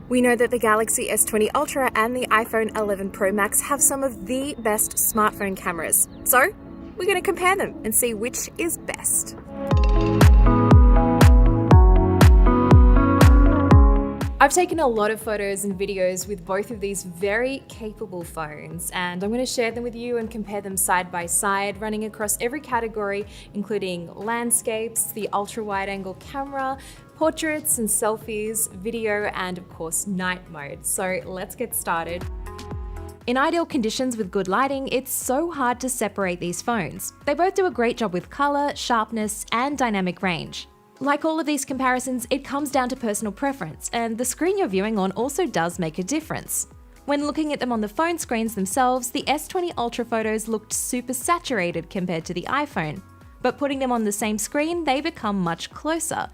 We know that the Galaxy S20 Ultra and the iPhone 11 Pro Max have some of the best smartphone cameras. So, we're going to compare them and see which is best. I've taken a lot of photos and videos with both of these very capable phones, and I'm going to share them with you and compare them side by side, running across every category, including landscapes, the ultra-wide-angle camera, portraits and selfies, video, and of course night mode. So let's get started. In ideal conditions with good lighting, it's so hard to separate these phones. They both do a great job with color, sharpness, and dynamic range. Like all of these comparisons, it comes down to personal preference, and the screen you're viewing on also does make a difference. When looking at them on the phone screens themselves, the S20 Ultra photos looked super saturated compared to the iPhone, but putting them on the same screen, they become much closer.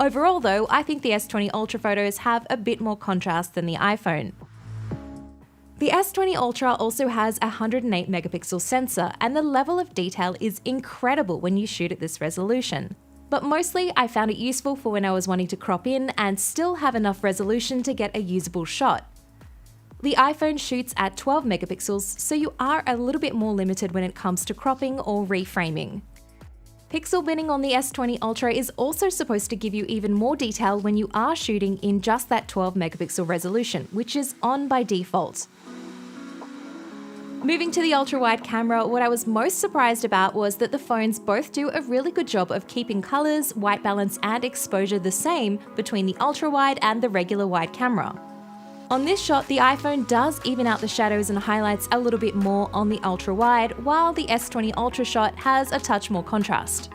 Overall though, I think the S20 Ultra photos have a bit more contrast than the iPhone. The S20 Ultra also has a 108 megapixel sensor, and the level of detail is incredible when you shoot at this resolution. But mostly I found it useful for when I was wanting to crop in and still have enough resolution to get a usable shot. The iPhone shoots at 12 megapixels, so you are a little bit more limited when it comes to cropping or reframing. Pixel binning on the S20 Ultra is also supposed to give you even more detail when you are shooting in just that 12 megapixel resolution, which is on by default. Moving to the ultra-wide camera, what I was most surprised about was that the phones both do a really good job of keeping colors, white balance, and exposure the same between the ultra-wide and the regular wide camera. On this shot, the iPhone does even out the shadows and highlights a little bit more on the ultra-wide, while the S20 Ultra shot has a touch more contrast.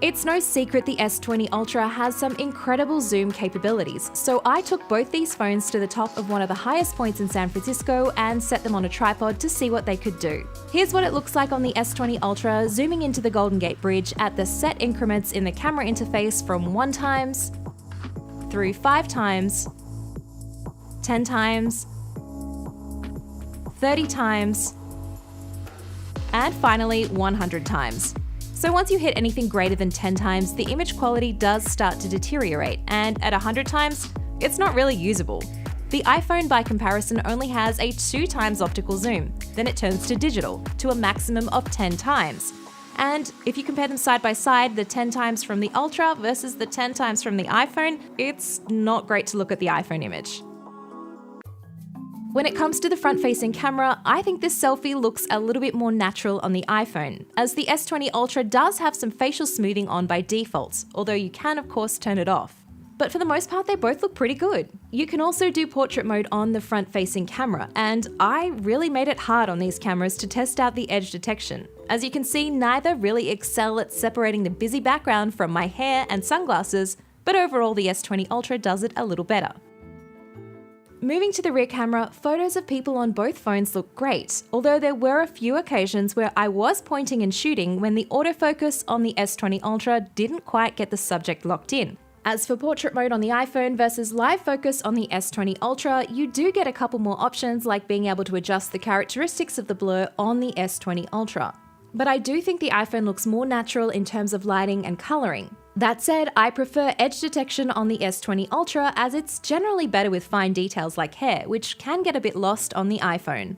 It's no secret the S20 Ultra has some incredible zoom capabilities, so I took both these phones to the top of one of the highest points in San Francisco and set them on a tripod to see what they could do. Here's what it looks like on the S20 Ultra, zooming into the Golden Gate Bridge at the set increments in the camera interface from 1 times, through 5 times, 10 times, 30 times, and finally 100 times. So once you hit anything greater than 10 times, the image quality does start to deteriorate, and at 100 times, it's not really usable. The iPhone, by comparison, only has a 2 times optical zoom. Then it turns to digital, to a maximum of 10 times. And if you compare them side by side, the 10 times from the Ultra versus the 10 times from the iPhone, it's not great to look at the iPhone image. When it comes to the front-facing camera, I think this selfie looks a little bit more natural on the iPhone, as the S20 Ultra does have some facial smoothing on by default, although you can of course turn it off. But for the most part, they both look pretty good. You can also do portrait mode on the front-facing camera, and I really made it hard on these cameras to test out the edge detection. As you can see, neither really excel at separating the busy background from my hair and sunglasses, but overall the S20 Ultra does it a little better. Moving to the rear camera, photos of people on both phones look great, although there were a few occasions where I was pointing and shooting when the autofocus on the S20 Ultra didn't quite get the subject locked in. As for portrait mode on the iPhone versus live focus on the S20 Ultra, you do get a couple more options, like being able to adjust the characteristics of the blur on the S20 Ultra. But I do think the iPhone looks more natural in terms of lighting and coloring. That said, I prefer edge detection on the S20 Ultra, as it's generally better with fine details like hair, which can get a bit lost on the iPhone.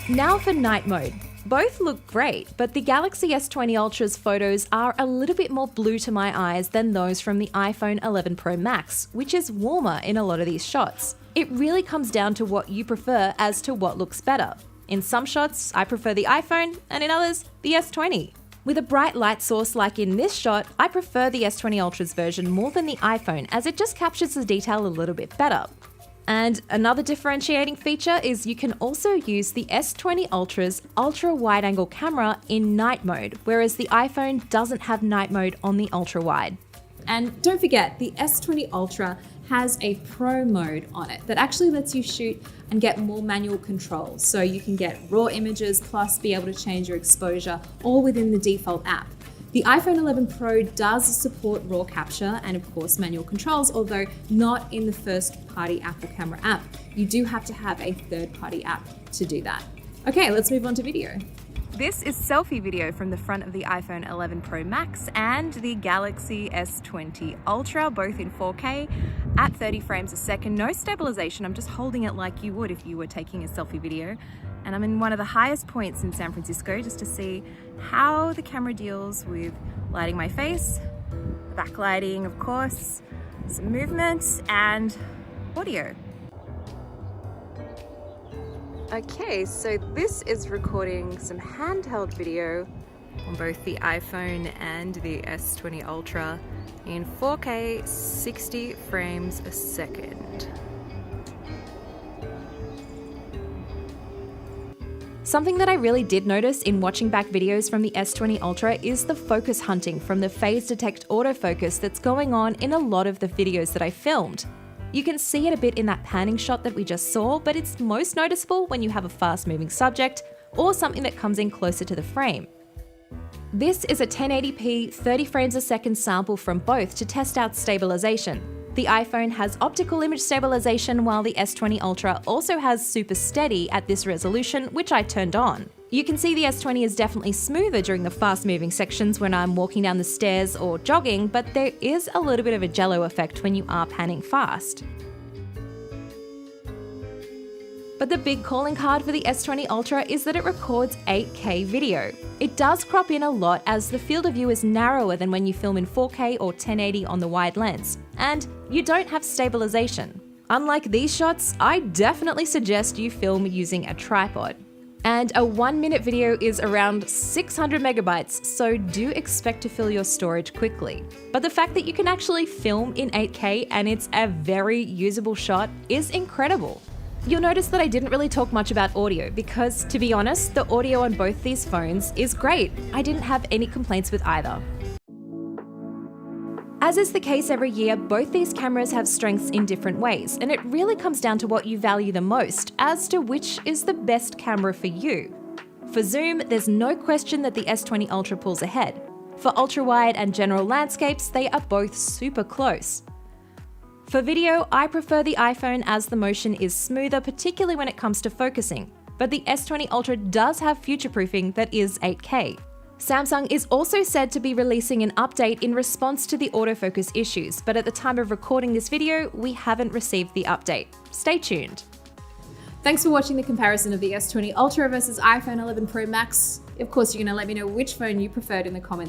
Now for night mode. Both look great, but the Galaxy S20 Ultra's photos are a little bit more blue to my eyes than those from the iPhone 11 Pro Max, which is warmer in a lot of these shots. It really comes down to what you prefer as to what looks better. In some shots, I prefer the iPhone, and in others, the S20. With a bright light source like in this shot, I prefer the S20 Ultra's version more than the iPhone, as it just captures the detail a little bit better. And another differentiating feature is you can also use the S20 Ultra's ultra wide-angle camera in night mode, whereas the iPhone doesn't have night mode on the ultra wide. And don't forget, the S20 Ultra has a Pro mode on it that actually lets you shoot and get more manual control. So you can get raw images plus be able to change your exposure all within the default app. The iPhone 11 Pro does support RAW capture and of course manual controls, although not in the first-party Apple Camera app. You do have to have a third-party app to do that. Okay, let's move on to video. This is selfie video from the front of the iPhone 11 Pro Max and the Galaxy S20 Ultra, both in 4K at 30 frames a second. No stabilization, I'm just holding it like you would if you were taking a selfie video. And I'm in one of the highest points in San Francisco just to see how the camera deals with lighting my face, backlighting of course, some movement and audio. Okay, so this is recording some handheld video on both the iPhone and the S20 Ultra in 4K 60 frames a second. Something that I really did notice in watching back videos from the S20 Ultra is the focus hunting from the phase detect autofocus that's going on in a lot of the videos that I filmed. You can see it a bit in that panning shot that we just saw, but it's most noticeable when you have a fast-moving subject or something that comes in closer to the frame. This is a 1080p 30 frames a second sample from both to test out stabilization. The iPhone has optical image stabilization while the S20 Ultra also has super steady at this resolution, which I turned on. You can see the S20 is definitely smoother during the fast-moving sections when I'm walking down the stairs or jogging, but there is a little bit of a jello effect when you are panning fast. But the big calling card for the S20 Ultra is that it records 8K video. It does crop in a lot as the field of view is narrower than when you film in 4K or 1080 on the wide lens, and you don't have stabilization. Unlike these shots, I definitely suggest you film using a tripod. And a 1-minute video is around 600 megabytes, so do expect to fill your storage quickly. But the fact that you can actually film in 8K and it's a very usable shot is incredible. You'll notice that I didn't really talk much about audio because, to be honest, the audio on both these phones is great. I didn't have any complaints with either. As is the case every year, both these cameras have strengths in different ways, and it really comes down to what you value the most as to which is the best camera for you. For zoom, there's no question that the S20 Ultra pulls ahead. For ultra-wide and general landscapes, they are both super close. For video, I prefer the iPhone as the motion is smoother, particularly when it comes to focusing, but the S20 Ultra does have future-proofing that is 8K. Samsung is also said to be releasing an update in response to the autofocus issues, but at the time of recording this video, we haven't received the update. Stay tuned. Thanks for watching the comparison of the S20 Ultra versus iPhone 11 Pro Max. Of course, you're going to let me know which phone you preferred in the comments.